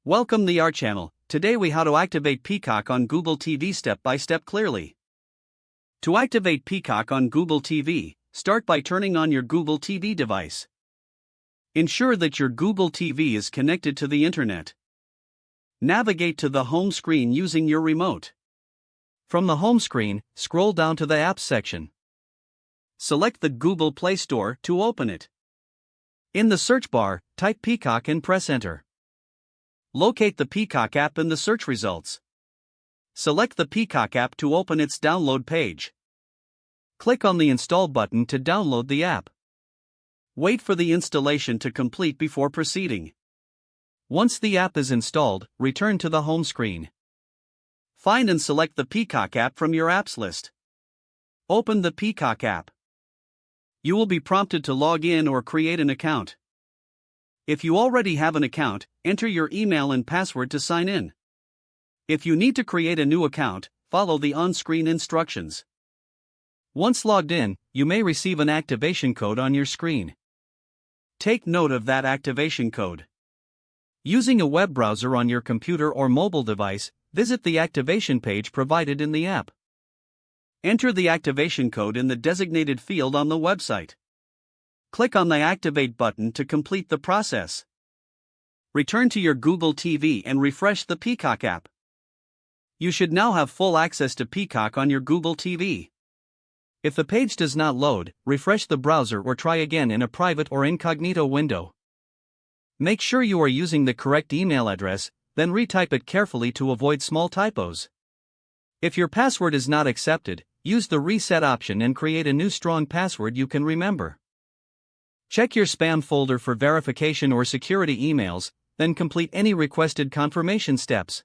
Welcome to our channel. Today we how to activate Peacock on Google TV step by step clearly. To activate Peacock on Google TV, start by turning on your Google TV device. Ensure that your Google TV is connected to the internet. Navigate to the home screen using your remote. From the home screen, scroll down to the Apps section. Select the Google Play Store to open it. In the search bar, type Peacock and press Enter. Locate the Peacock app in the search results. Select the Peacock app to open its download page. Click on the Install button to download the app. Wait for the installation to complete before proceeding. Once the app is installed, return to the home screen. Find and select the Peacock app from your apps list. Open the Peacock app. You will be prompted to log in or create an account. If you already have an account, enter your email and password to sign in. If you need to create a new account, follow the on-screen instructions. Once logged in, you may receive an activation code on your screen. Take note of that activation code. Using a web browser on your computer or mobile device, visit the activation page provided in the app. Enter the activation code in the designated field on the website. Click on the Activate button to complete the process. Return to your Google TV and refresh the Peacock app. You should now have full access to Peacock on your Google TV. If the page does not load, refresh the browser or try again in a private or incognito window. Make sure you are using the correct email address, then retype it carefully to avoid small typos. If your password is not accepted, use the reset option and create a new strong password you can remember. Check your spam folder for verification or security emails, then complete any requested confirmation steps.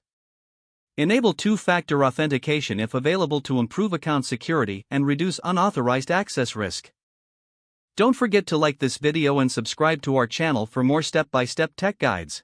Enable two-factor authentication if available to improve account security and reduce unauthorized access risk. Don't forget to like this video and subscribe to our channel for more step-by-step tech guides.